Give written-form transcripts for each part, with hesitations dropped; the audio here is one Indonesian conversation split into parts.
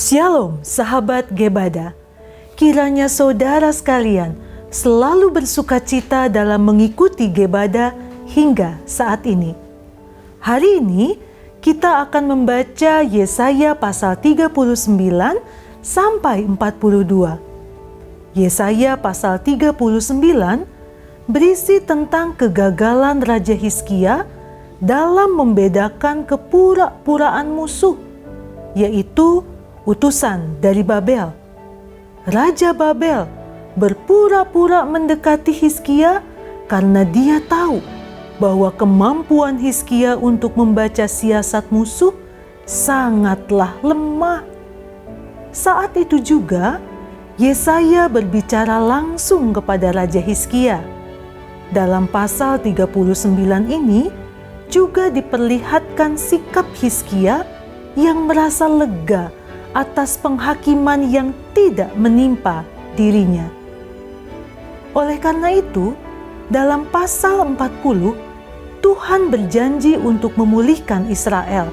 Shalom sahabat Gebada, kiranya saudara sekalian selalu bersukacita dalam mengikuti Gebada hingga saat ini. Hari ini kita akan membaca Yesaya pasal 39 sampai 42. Yesaya pasal 39 berisi tentang kegagalan Raja Hizkia dalam membedakan kepura-puraan musuh, yaitu utusan dari Babel. Raja Babel berpura-pura mendekati Hizkia karena dia tahu bahwa kemampuan Hizkia untuk membaca siasat musuh sangatlah lemah. Saat itu juga Yesaya berbicara langsung kepada Raja Hizkia. Dalam pasal 39 ini juga diperlihatkan sikap Hizkia yang merasa lega atas penghakiman yang tidak menimpa dirinya. Oleh karena itu, dalam pasal 40, Tuhan berjanji untuk memulihkan Israel,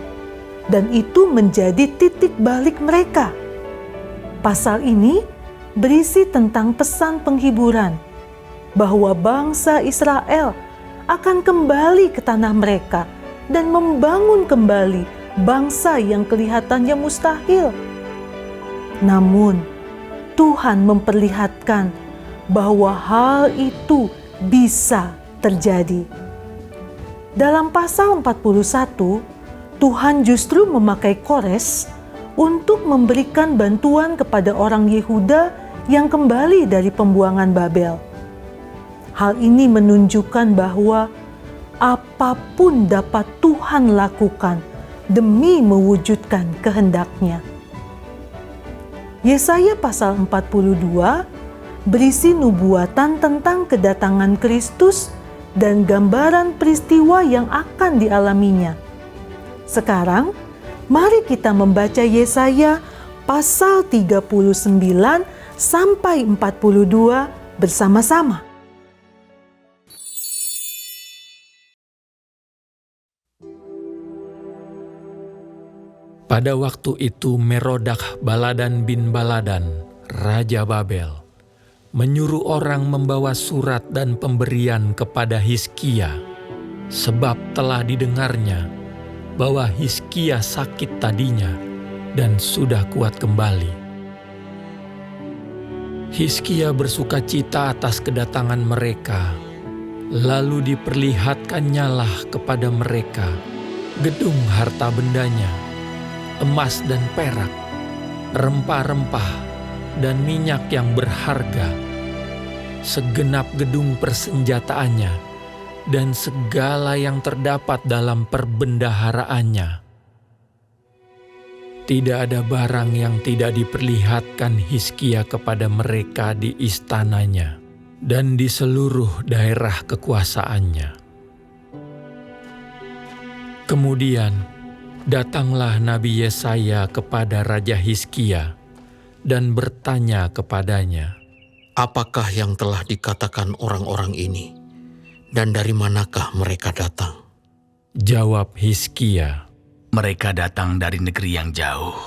dan itu menjadi titik balik mereka. Pasal ini berisi tentang pesan penghiburan, bahwa bangsa Israel akan kembali ke tanah mereka dan membangun kembali bangsa yang kelihatannya mustahil. Namun, Tuhan memperlihatkan bahwa hal itu bisa terjadi. Dalam pasal 41, Tuhan justru memakai Kores untuk memberikan bantuan kepada orang Yehuda yang kembali dari pembuangan Babel. Hal ini menunjukkan bahwa apapun dapat Tuhan lakukan demi mewujudkan kehendak-Nya. Yesaya pasal 42 berisi nubuatan tentang kedatangan Kristus dan gambaran peristiwa yang akan dialaminya. Sekarang, mari kita membaca Yesaya pasal 39 sampai 42 bersama-sama. Pada waktu itu Merodak Baladan bin Baladan, Raja Babel, menyuruh orang membawa surat dan pemberian kepada Hizkia, sebab telah didengarnya bahwa Hizkia sakit tadinya dan sudah kuat kembali. Hizkia bersukacita atas kedatangan mereka, lalu diperlihatkannyalah kepada mereka gedung harta bendanya, emas dan perak, rempah-rempah, dan minyak yang berharga, segenap gedung persenjataannya, dan segala yang terdapat dalam perbendaharaannya. Tidak ada barang yang tidak diperlihatkan Hizkia kepada mereka di istananya dan di seluruh daerah kekuasaannya. Kemudian datanglah Nabi Yesaya kepada Raja Hizkia dan bertanya kepadanya, "Apakah yang telah dikatakan orang-orang ini, dan dari manakah mereka datang?" Jawab Hizkia, "Mereka datang dari negeri yang jauh,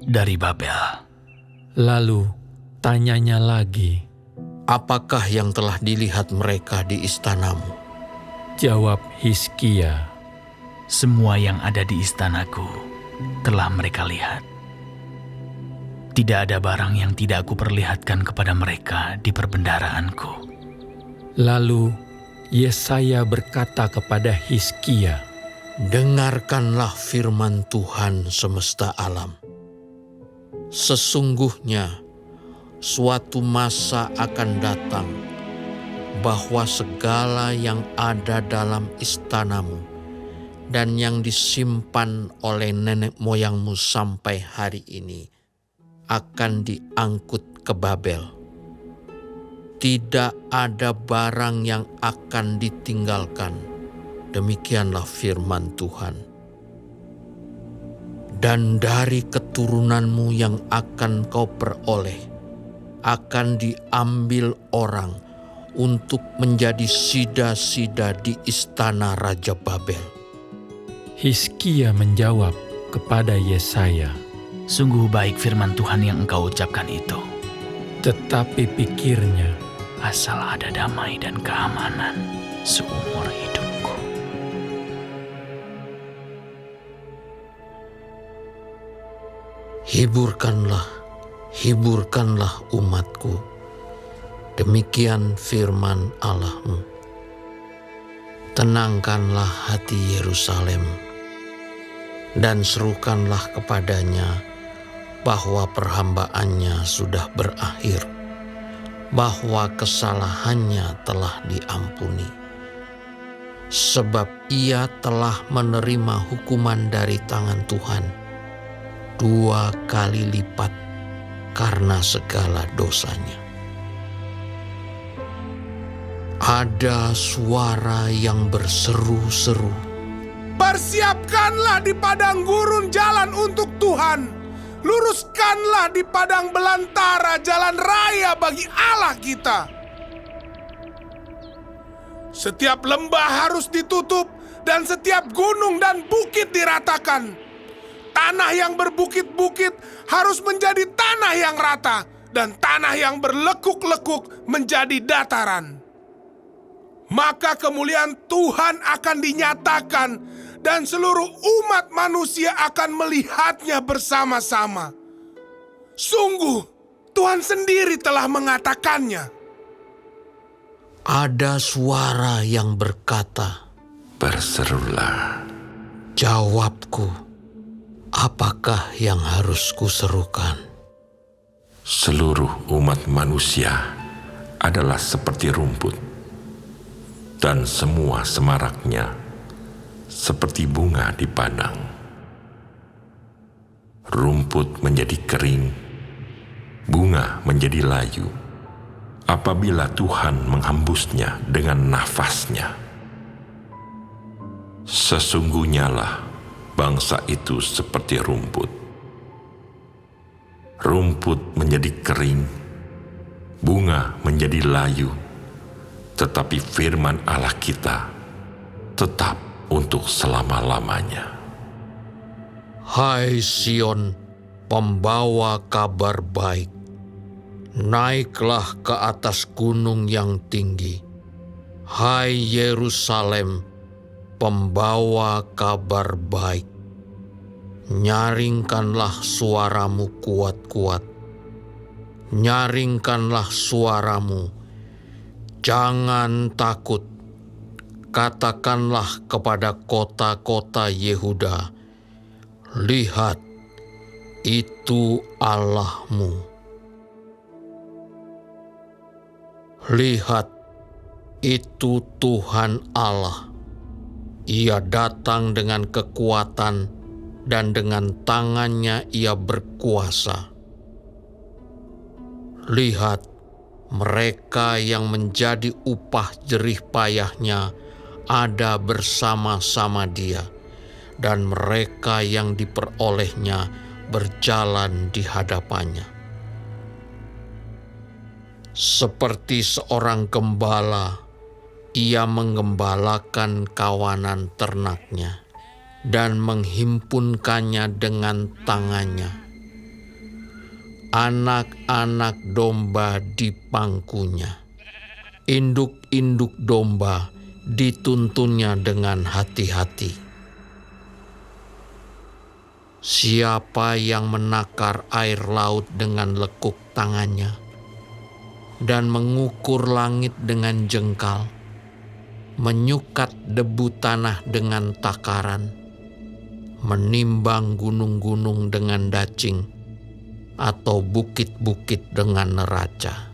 dari Babel." Lalu tanyanya lagi, "Apakah yang telah dilihat mereka di istanamu?" Jawab Hizkia, "Semua yang ada di istanaku telah mereka lihat. Tidak ada barang yang tidak aku perlihatkan kepada mereka di perbendaharaanku." Lalu Yesaya berkata kepada Hizkia, "Dengarkanlah firman Tuhan semesta alam. Sesungguhnya suatu masa akan datang bahwa segala yang ada dalam istanamu dan yang disimpan oleh nenek moyangmu sampai hari ini akan diangkut ke Babel. Tidak ada barang yang akan ditinggalkan. Demikianlah firman Tuhan. Dan dari keturunanmu yang akan kau peroleh akan diambil orang untuk menjadi sida-sida di istana Raja Babel." Hizkia menjawab kepada Yesaya, Sungguh baik firman Tuhan yang engkau ucapkan itu. Tetapi pikirnya, Asal ada damai dan keamanan seumur hidupku. Hiburkanlah umatku. Demikian firman Allahmu. Tenangkanlah hati Yerusalem, dan serukanlah kepadanya bahwa perhambaannya sudah berakhir, bahwa kesalahannya telah diampuni. Sebab ia telah menerima hukuman dari tangan Tuhan 2 kali lipat karena segala dosanya. Ada suara yang berseru-seru, Persiapkanlah di padang gurun jalan untuk Tuhan. Luruskanlah di padang belantara jalan raya bagi Allah kita. Setiap lembah harus ditutup dan setiap gunung dan bukit diratakan. Tanah yang berbukit-bukit harus menjadi tanah yang rata dan tanah yang berlekuk-lekuk menjadi dataran. Maka kemuliaan Tuhan akan dinyatakan dan seluruh umat manusia akan melihatnya bersama-sama. Sungguh, Tuhan sendiri telah mengatakannya. ada suara yang berkata, Berserulah, jawabku, apakah yang harus kuserukan? seluruh umat manusia adalah seperti rumput, dan semua semaraknya seperti bunga di padang. Rumput menjadi kering, bunga menjadi layu, apabila Tuhan menghembusnya dengan nafasnya. Sesungguhnya lah bangsa itu seperti rumput. Rumput menjadi kering, bunga menjadi layu, tetapi firman Allah kita tetap untuk selama-lamanya. Hai Sion, pembawa kabar baik, naiklah ke atas gunung yang tinggi. Hai Yerusalem, pembawa kabar baik, nyaringkanlah suaramu kuat-kuat. Nyaringkanlah suaramu, jangan takut. Katakanlah kepada kota-kota Yehuda, lihat, itu Allahmu. Lihat, itu Tuhan Allah. Ia datang dengan kekuatan dan dengan tangannya ia berkuasa. Lihat, mereka yang menjadi upah jerih payahnya ada bersama-sama dia, dan mereka yang diperolehnya berjalan di hadapannya. Seperti seorang gembala, ia menggembalakan kawanan ternaknya dan menghimpunkannya dengan tangannya. Anak-anak domba di pangkunya, induk-induk domba dituntunnya dengan hati-hati. Siapa yang menakar air laut dengan lekuk tangannya dan mengukur langit dengan jengkal, menyukat debu tanah dengan takaran, menimbang gunung-gunung dengan dacing, atau bukit-bukit dengan neraca.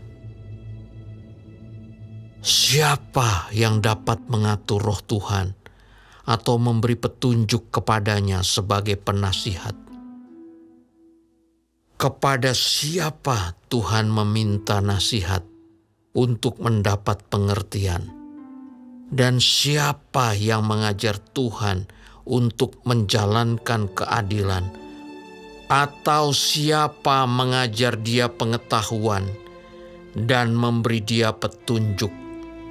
Siapa yang dapat mengatur roh Tuhan atau memberi petunjuk kepadanya sebagai penasihat? Kepada siapa Tuhan meminta nasihat untuk mendapat pengertian? Dan siapa yang mengajar Tuhan untuk menjalankan keadilan? Atau siapa mengajar dia pengetahuan dan memberi dia petunjuk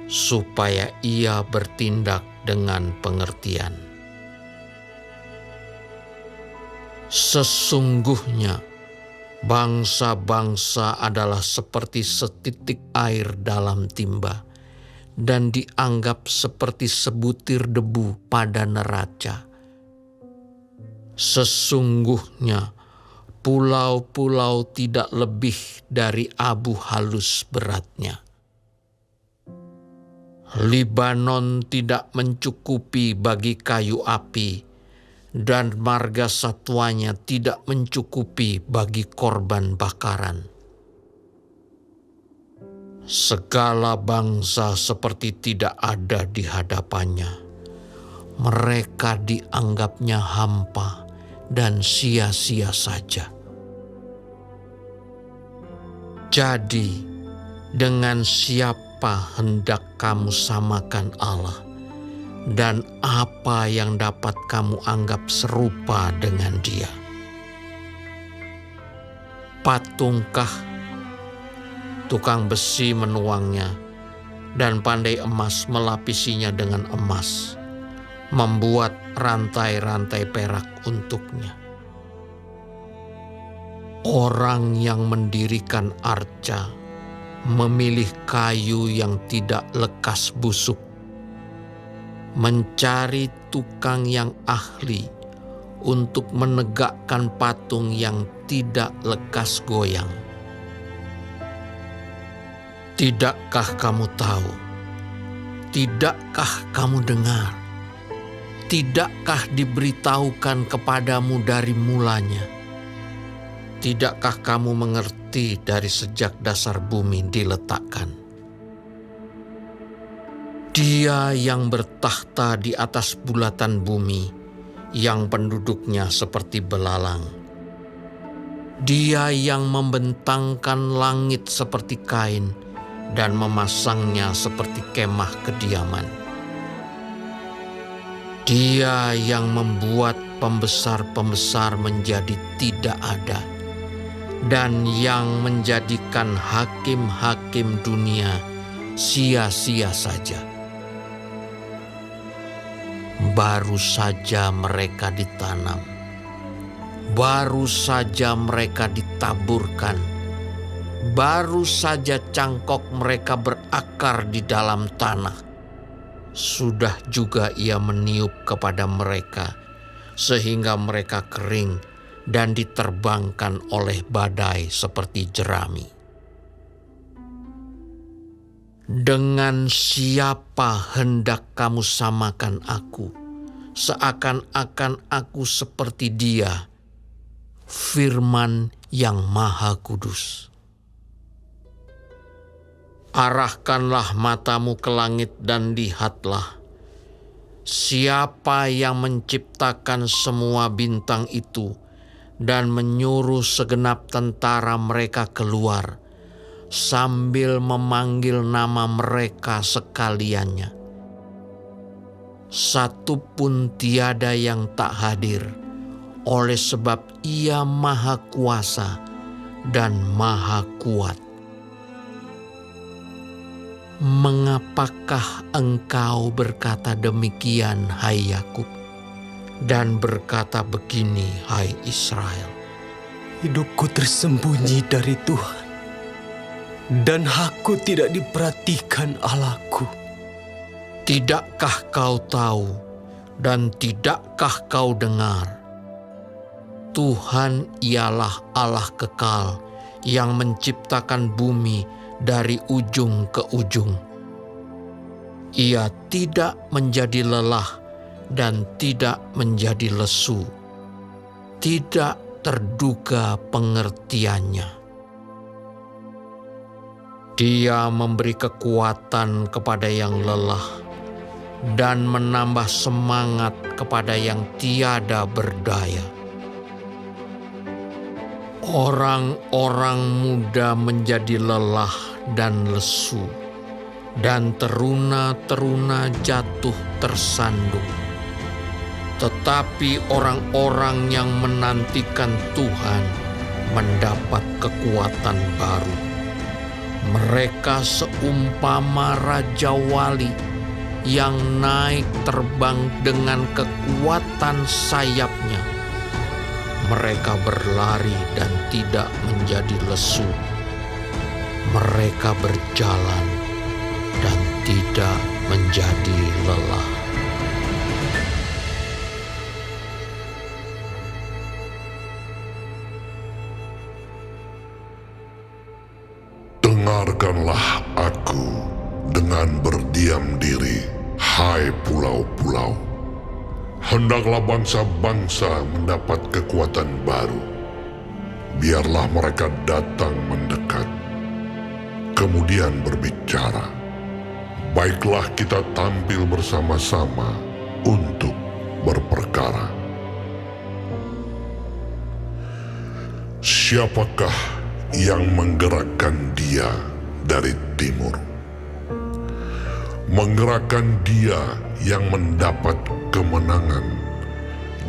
supaya ia bertindak dengan pengertian? Sesungguhnya bangsa-bangsa adalah seperti setitik air dalam timba, dan dianggap seperti sebutir debu pada neraca. Sesungguhnya pulau-pulau tidak lebih dari abu halus beratnya. Libanon tidak mencukupi bagi kayu api, dan marga satwanya tidak mencukupi bagi korban bakaran. Segala bangsa seperti tidak ada di hadapannya. Mereka dianggapnya hampa dan sia-sia saja. Jadi, dengan siapa hendak kamu samakan Allah? Dan apa yang dapat kamu anggap serupa dengan Dia? Patungkah? Tukang besi menuangnya, dan pandai emas melapisinya dengan emas, membuat rantai-rantai perak untuknya. Orang yang mendirikan arca memilih kayu yang tidak lekas busuk, mencari tukang yang ahli untuk menegakkan patung yang tidak lekas goyang. Tidakkah kamu tahu? Tidakkah kamu dengar? Tidakkah diberitahukan kepadamu dari mulanya? Tidakkah kamu mengerti dari sejak dasar bumi diletakkan? Dia yang bertakhta di atas bulatan bumi, yang penduduknya seperti belalang. Dia yang membentangkan langit seperti kain dan memasangnya seperti kemah kediaman. Dia yang membuat pembesar-pembesar menjadi tidak ada, dan yang menjadikan hakim-hakim dunia sia-sia saja. Baru saja mereka ditanam, baru saja mereka ditaburkan, baru saja cangkok mereka berakar di dalam tanah. Sudah juga Ia meniup kepada mereka, sehingga mereka kering dan diterbangkan oleh badai seperti jerami. Dengan siapa hendak kamu samakan aku, seakan-akan aku seperti Dia, Firman yang Maha Kudus. Arahkanlah matamu ke langit dan lihatlah, siapa yang menciptakan semua bintang itu dan menyuruh segenap tentara mereka keluar, sambil memanggil nama mereka sekaliannya. Satu pun tiada yang tak hadir, oleh sebab Ia Maha Kuasa dan Maha Kuat. Mengapakah engkau berkata demikian, hai Yakub, dan berkata begini, hai Israel? Hidupku tersembunyi dari Tuhan, dan aku tidak diperhatikan Allahku. Tidakkah kau tahu dan tidakkah kau dengar? Tuhan ialah Allah kekal yang menciptakan bumi dari ujung ke ujung. Ia tidak menjadi lelah dan tidak menjadi lesu. Tidak terduga pengertiannya. Dia memberi kekuatan kepada yang lelah dan menambah semangat kepada yang tiada berdaya. Orang-orang muda menjadi lelah dan lesu, dan teruna-teruna jatuh tersandung. Tetapi orang-orang yang menantikan Tuhan mendapat kekuatan baru. Mereka seumpama Raja Wali yang naik terbang dengan kekuatan sayapnya. Mereka berlari dan tidak menjadi lesu. Mereka berjalan dan tidak menjadi lelah. Dengarkanlah aku dengan berdiam diri, hai pulau-pulau. Hendaklah bangsa-bangsa mendapat kekuatan baru. Biarlah mereka datang mendekat, kemudian berbicara. Baiklah kita tampil bersama-sama untuk berperkara. Siapakah yang menggerakkan dia dari timur? Menggerakkan dia yang mendapat kemenangan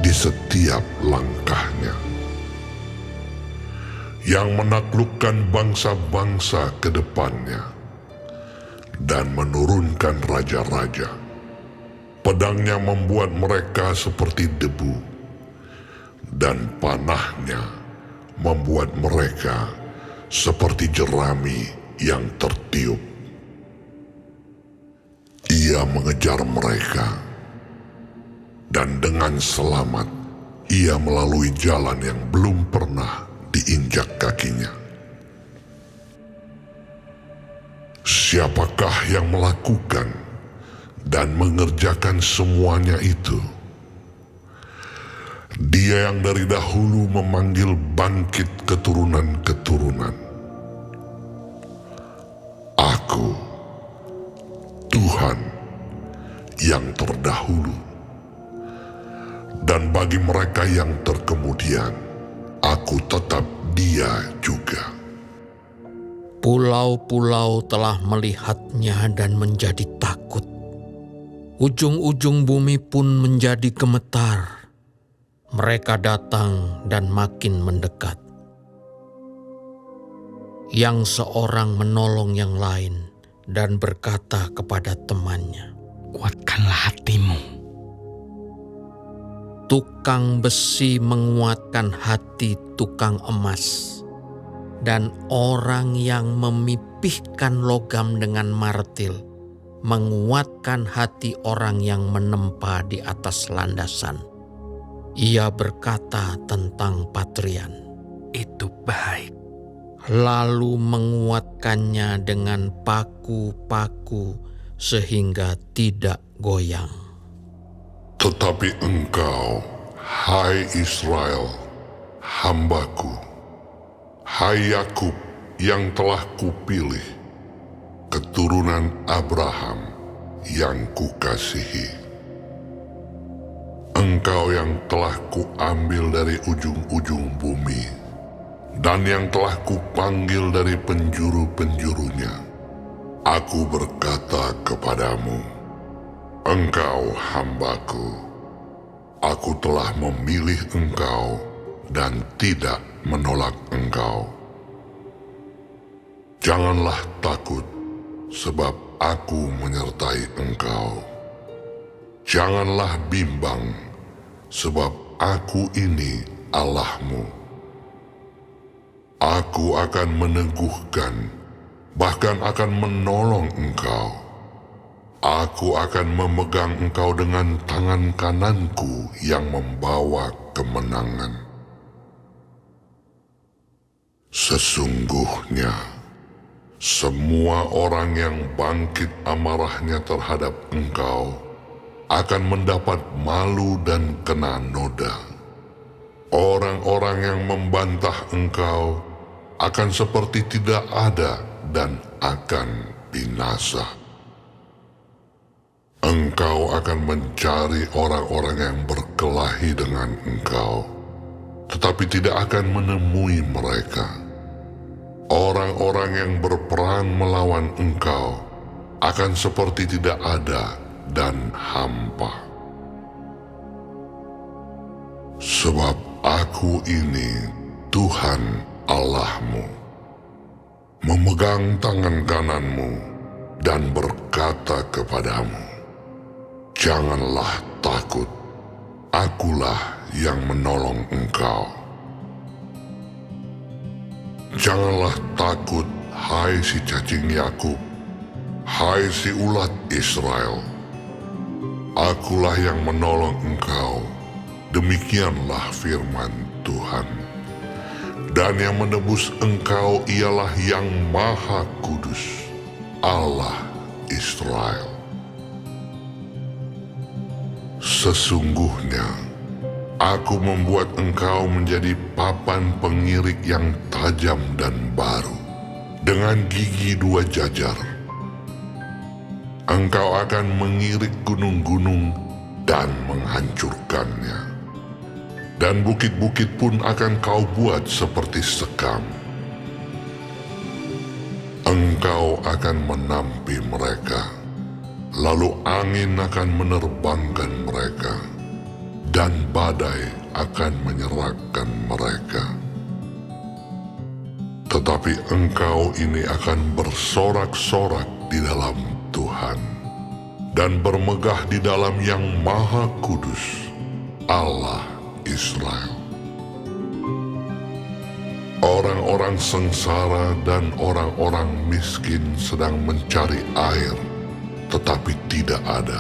di setiap langkahnya, yang menaklukkan bangsa-bangsa ke depannya dan menurunkan raja-raja. Pedangnya membuat mereka seperti debu, dan panahnya membuat mereka seperti jerami yang tertiup. Ia mengejar mereka, dan dengan selamat ia melalui jalan yang belum pernah diinjak kakinya. Siapakah yang melakukan dan mengerjakan semuanya itu? Dia yang dari dahulu memanggil bangkit keturunan-keturunan. Aku, Tuhan yang terdahulu, dan bagi mereka yang terkemudian, aku tetap Dia juga. Pulau-pulau telah melihatnya dan menjadi takut. Ujung-ujung bumi pun menjadi gemetar. Mereka datang dan makin mendekat. Yang seorang menolong yang lain dan berkata kepada temannya, Kuatkanlah hatimu. tukang besi menguatkan hati tukang emas, dan orang yang memipihkan logam dengan martil menguatkan hati orang yang menempa di atas landasan. Ia berkata tentang Patrian, Itu baik. lalu menguatkannya dengan paku-paku sehingga tidak goyang. Tetapi engkau, hai Israel, hambaku, hai Yakub yang telah kupilih, keturunan Abraham yang kukasihi. Engkau yang telah kuambil dari ujung-ujung bumi, dan yang telah kupanggil dari penjuru-penjurunya. Aku berkata kepadamu, engkau hambaku, aku telah memilih engkau dan tidak menolak engkau. Janganlah takut, sebab aku menyertai engkau. Janganlah bimbang, sebab aku ini Allahmu. Aku akan meneguhkan, bahkan akan menolong engkau. Aku akan memegang engkau dengan tangan kananku yang membawa kemenangan. Sesungguhnya, semua orang yang bangkit amarahnya terhadap engkau akan mendapat malu dan kena noda. Orang-orang yang membantah engkau akan seperti tidak ada dan akan binasa. Engkau akan mencari orang-orang yang berkelahi dengan engkau, tetapi tidak akan menemui mereka. Orang-orang yang berperang melawan engkau akan seperti tidak ada dan hampa. Sebab aku ini Tuhan Allahmu, memegang tangan kananmu dan berkata kepadamu, janganlah takut, akulah yang menolong engkau. Janganlah takut, hai si cacing Yakub, hai si ulat Israel. Akulah yang menolong engkau, demikianlah firman Tuhan. Dan yang menebus engkau ialah yang Maha Kudus, Allah Israel. Sesungguhnya, aku membuat engkau menjadi papan pengirik yang tajam dan baru, dengan gigi 2 jajar. Engkau akan mengirik gunung-gunung dan menghancurkannya. Dan bukit-bukit pun akan kau buat seperti sekam. Engkau akan menampi mereka, lalu angin akan menerbangkan mereka, dan badai akan menyerahkan mereka. Tetapi engkau ini akan bersorak-sorak di dalam Tuhan, dan bermegah di dalam yang Maha Kudus, Allah Israel. Orang-orang sengsara dan orang-orang miskin sedang mencari air, tetapi tidak ada.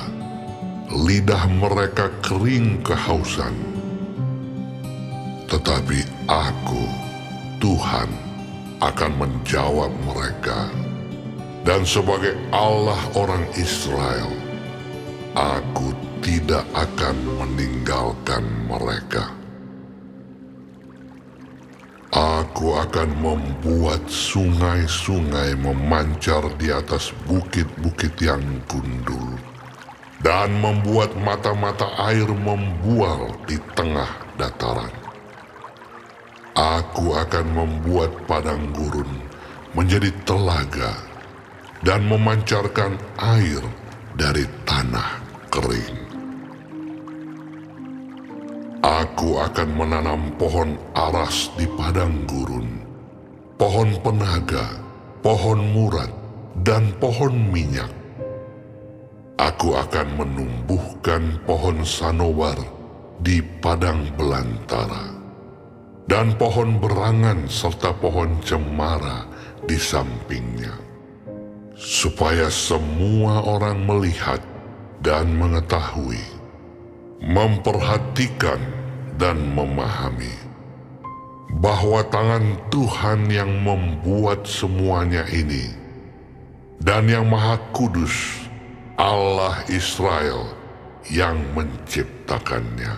Lidah mereka kering kehausan. Tetapi aku, Tuhan, akan menjawab mereka. Dan sebagai Allah orang Israel, aku tidak akan meninggalkan mereka. Aku akan membuat sungai-sungai memancar di atas bukit-bukit yang gundul, dan membuat mata-mata air membual di tengah dataran. Aku akan membuat padang gurun menjadi telaga, dan memancarkan air dari tanah kering. Aku akan menanam pohon aras di padang gurun, pohon penaga, pohon murad, dan pohon minyak. Aku akan menumbuhkan pohon sanobar di padang belantara, dan pohon berangan serta pohon cemara di sampingnya, supaya semua orang melihat dan mengetahui, memperhatikan dan memahami bahwa tangan Tuhan yang membuat semuanya ini, dan yang Maha Kudus, Allah Israel, yang menciptakannya.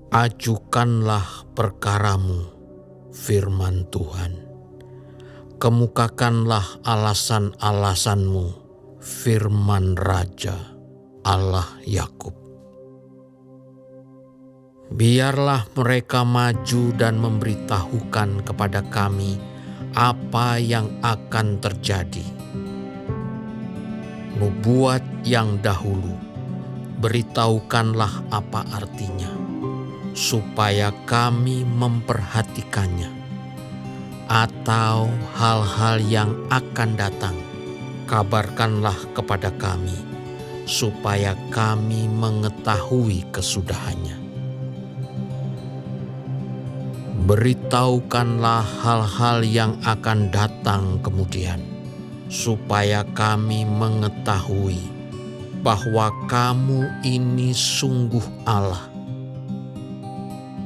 Ajukanlah perkaramu, firman Tuhan. Kemukakanlah alasan-alasanmu, firman Raja, Allah Yakub. Biarlah mereka maju dan memberitahukan kepada kami apa yang akan terjadi. Nubuat yang dahulu, beritahukanlah apa artinya, supaya kami memperhatikannya. Atau hal-hal yang akan datang, kabarkanlah kepada kami, supaya kami mengetahui kesudahannya. Beritahukanlah hal-hal yang akan datang kemudian, supaya kami mengetahui bahwa kamu ini sungguh Allah.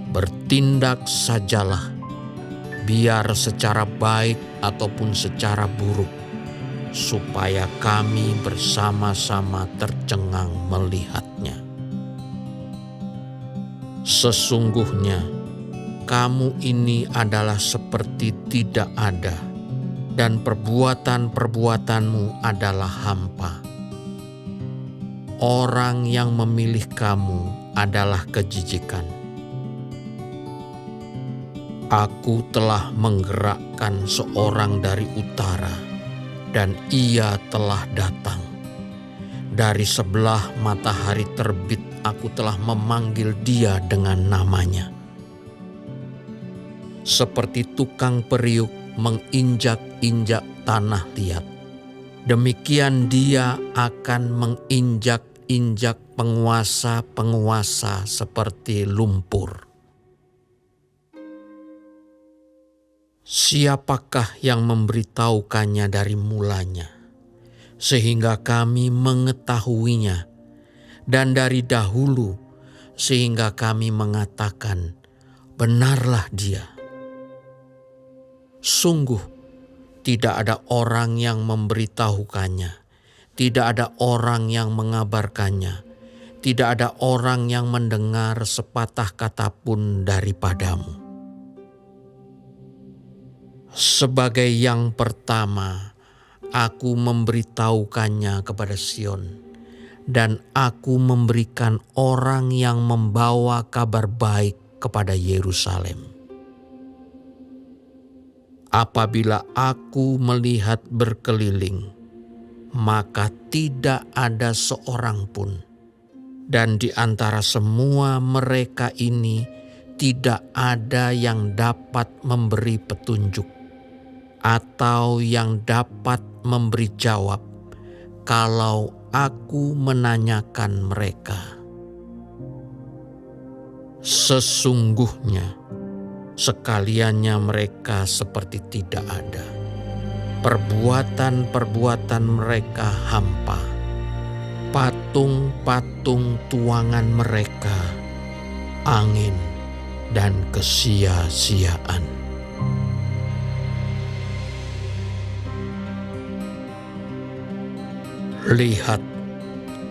Bertindak sajalah, biar secara baik ataupun secara buruk, supaya kami bersama-sama tercengang melihatnya. Sesungguhnya, kamu ini adalah seperti tidak ada, dan perbuatan-perbuatanmu adalah hampa. Orang yang memilih kamu adalah kejijikan. Aku telah menggerakkan seorang dari utara, dan ia telah datang. Dari sebelah matahari terbit aku telah memanggil dia dengan namanya. Seperti tukang periuk menginjak-injak tanah liat, demikian dia akan menginjak-injak penguasa-penguasa seperti lumpur. Siapakah yang memberitahukannya dari mulanya, sehingga kami mengetahuinya, dan dari dahulu sehingga kami mengatakan, benarlah dia. Sungguh, tidak ada orang yang memberitahukannya, tidak ada orang yang mengabarkannya, tidak ada orang yang mendengar sepatah kata pun daripadamu. Sebagai yang pertama, aku memberitahukannya kepada Sion, dan aku memberikan orang yang membawa kabar baik kepada Yerusalem. Apabila aku melihat berkeliling, maka tidak ada seorang pun, dan di antara semua mereka ini tidak ada yang dapat memberi petunjuk atau yang dapat memberi jawab kalau aku menanyakan mereka. Sesungguhnya sekaliannya mereka seperti tidak ada. Perbuatan-perbuatan mereka hampa. Patung-patung tuangan mereka angin dan kesia-siaan. Lihat,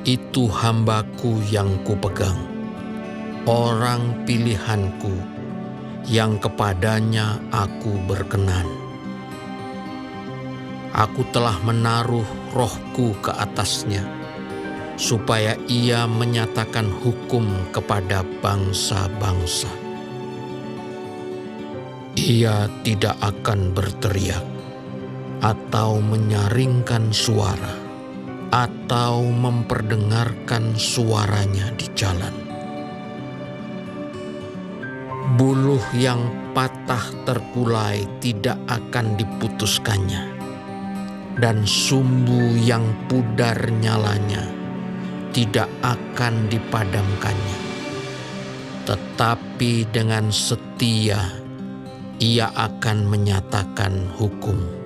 itu hambaku yang kupegang, orang pilihanku yang kepadanya aku berkenan. Aku telah menaruh rohku ke atasnya, supaya ia menyatakan hukum kepada bangsa-bangsa. Ia tidak akan berteriak atau menyaringkan suara, atau memperdengarkan suaranya di jalan. Buluh yang patah terkulai tidak akan diputuskannya, dan sumbu yang pudar nyalanya tidak akan dipadamkannya. Tetapi dengan setia ia akan menyatakan hukum.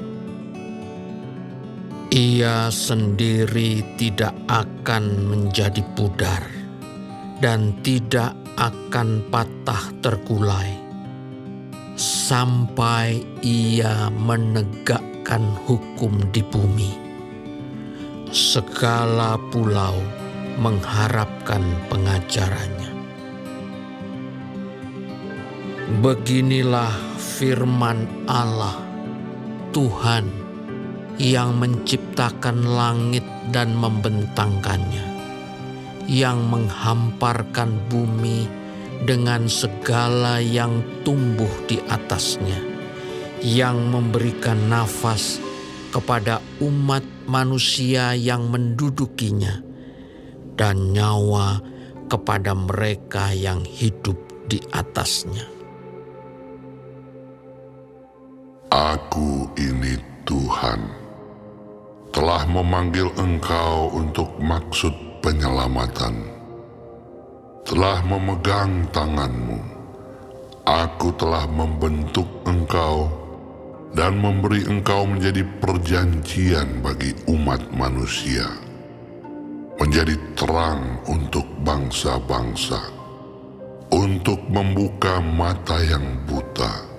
Ia sendiri tidak akan menjadi pudar dan tidak akan patah terkulai sampai ia menegakkan hukum di bumi. Segala pulau mengharapkan pengajarannya. Beginilah firman Allah, Tuhan yang menciptakan langit dan membentangkannya, yang menghamparkan bumi dengan segala yang tumbuh di atasnya, yang memberikan nafas kepada umat manusia yang mendudukinya, dan nyawa kepada mereka yang hidup di atasnya. Aku ini Tuhan, telah memanggil engkau untuk maksud penyelamatan, telah memegang tanganmu. Aku telah membentuk engkau dan memberi engkau menjadi perjanjian bagi umat manusia, menjadi terang untuk bangsa-bangsa, untuk membuka mata yang buta,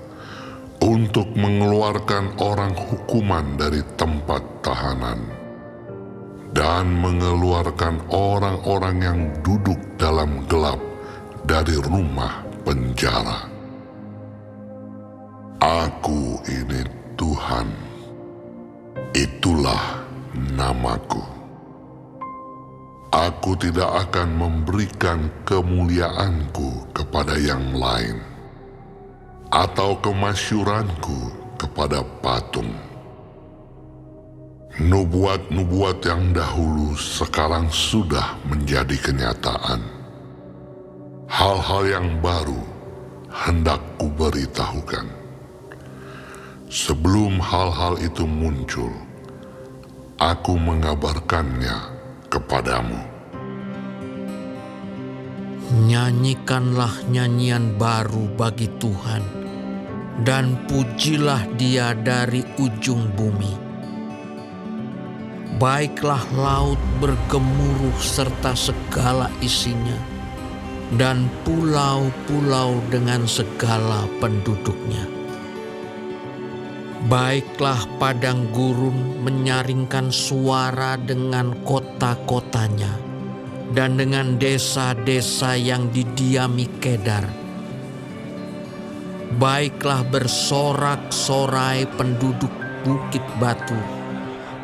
untuk mengeluarkan orang hukuman dari tempat tahanan, dan mengeluarkan orang-orang yang duduk dalam gelap dari rumah penjara. Aku ini Tuhan, itulah namaku. Aku tidak akan memberikan kemuliaanku kepada yang lain, atau kemasyuranku kepada patung. Nubuat-nubuat yang dahulu sekarang sudah menjadi kenyataan. Hal-hal yang baru hendak kuberitahukan. Sebelum hal-hal itu muncul, aku mengabarkannya kepadamu. Nyanyikanlah nyanyian baru bagi Tuhan, dan pujilah Dia dari ujung bumi. Baiklah laut bergemuruh serta segala isinya, dan pulau-pulau dengan segala penduduknya. Baiklah padang gurun menyaringkan suara dengan kota-kotanya, dan dengan desa-desa yang didiami Kedar. Baiklah bersorak-sorai penduduk bukit batu.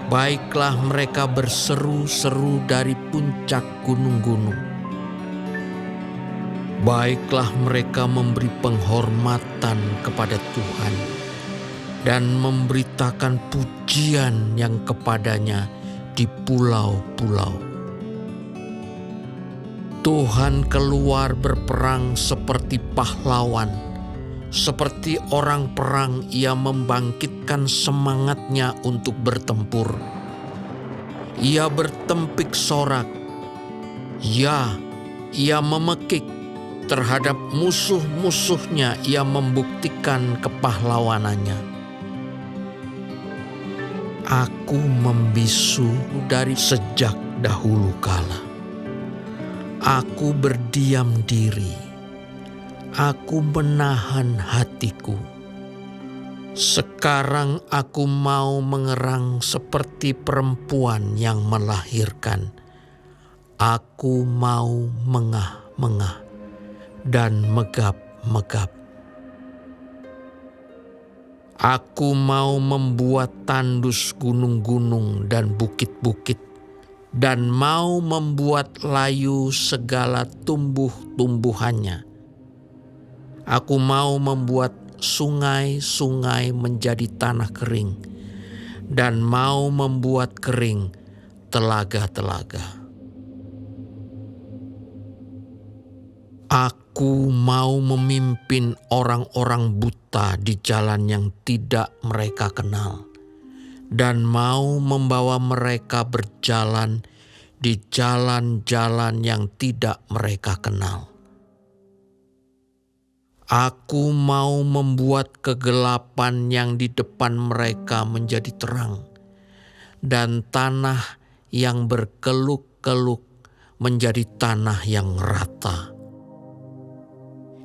Baiklah mereka berseru-seru dari puncak gunung-gunung. Baiklah mereka memberi penghormatan kepada Tuhan dan memberitakan pujian yang kepadanya di pulau-pulau. Tuhan keluar berperang seperti pahlawan, seperti orang perang. Ia membangkitkan semangatnya untuk bertempur. Ia bertempik sorak. Ya, ia memekik terhadap musuh-musuhnya. Ia membuktikan kepahlawanannya. Aku membisu dari sejak dahulu kala. Aku berdiam diri. Aku menahan hatiku. Sekarang aku mau mengerang seperti perempuan yang melahirkan. Aku mau mengah-mengah dan megap-megap. Aku mau membuat tandus gunung-gunung dan bukit-bukit, dan mau membuat layu segala tumbuh-tumbuhannya. Aku mau membuat sungai-sungai menjadi tanah kering, dan mau membuat kering telaga-telaga. Aku mau memimpin orang-orang buta di jalan yang tidak mereka kenal, dan mau membawa mereka berjalan di jalan-jalan yang tidak mereka kenal. Aku mau membuat kegelapan yang di depan mereka menjadi terang, dan tanah yang berkeluk-keluk menjadi tanah yang rata.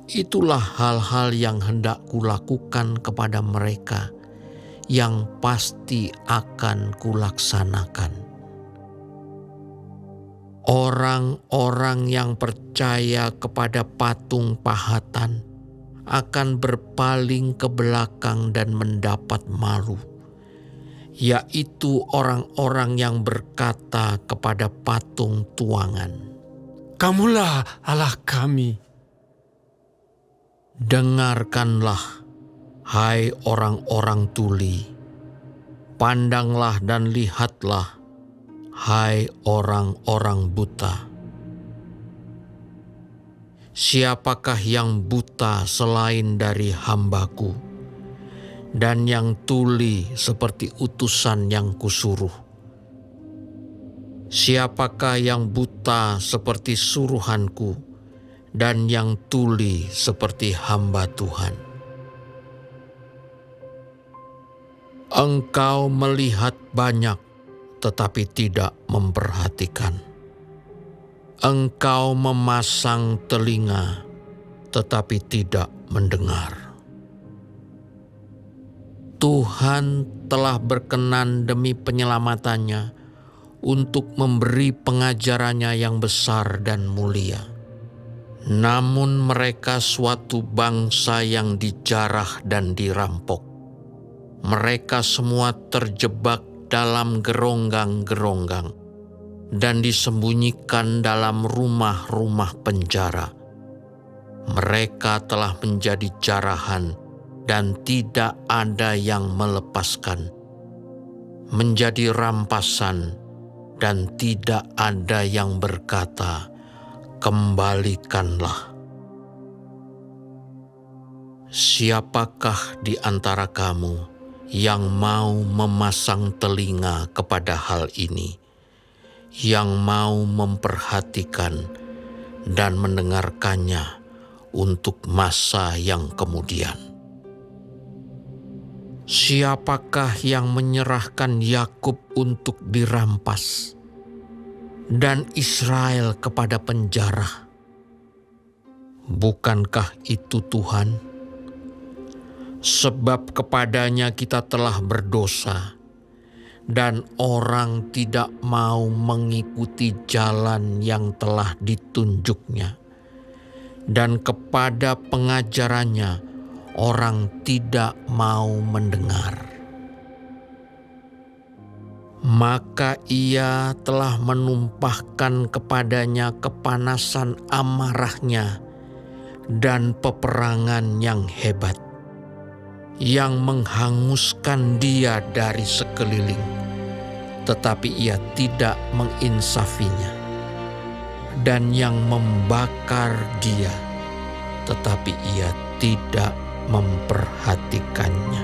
Itulah hal-hal yang hendak kulakukan kepada mereka, yang pasti akan kulaksanakan. Orang-orang yang percaya kepada patung pahatan akan berpaling ke belakang dan mendapat malu, yaitu orang-orang yang berkata kepada patung tuangan, Kamulah Allah kami. Dengarkanlah, hai orang-orang tuli, pandanglah dan lihatlah, hai orang-orang buta. Siapakah yang buta selain dari hamba-Ku, dan yang tuli seperti utusan yang kusuruh? Siapakah yang buta seperti suruhan-Ku, dan yang tuli seperti hamba Tuhan? Engkau melihat banyak, tetapi tidak memperhatikan. Engkau memasang telinga, tetapi tidak mendengar. Tuhan telah berkenan demi penyelamatannya untuk memberi pengajarannya yang besar dan mulia. Namun mereka suatu bangsa yang dijarah dan dirampok. Mereka semua terjebak dalam geronggang-geronggang dan disembunyikan dalam rumah-rumah penjara. Mereka telah menjadi jarahan dan tidak ada yang melepaskan, menjadi rampasan dan tidak ada yang berkata, kembalikanlah. Siapakah di antara kamu yang mau memasang telinga kepada hal ini, yang mau memperhatikan dan mendengarkannya untuk masa yang kemudian? Siapakah yang menyerahkan Yakub untuk dirampas dan Israel kepada penjara? Bukankah itu Tuhan? Sebab kepadanya kita telah berdosa, dan orang tidak mau mengikuti jalan yang telah ditunjuknya, dan kepada pengajarannya orang tidak mau mendengar. Maka ia telah menumpahkan kepadanya kepanasan amarahnya dan peperangan yang hebat, yang menghanguskan dia dari sekeliling, tetapi ia tidak menginsafinya, dan yang membakar dia, tetapi ia tidak memperhatikannya.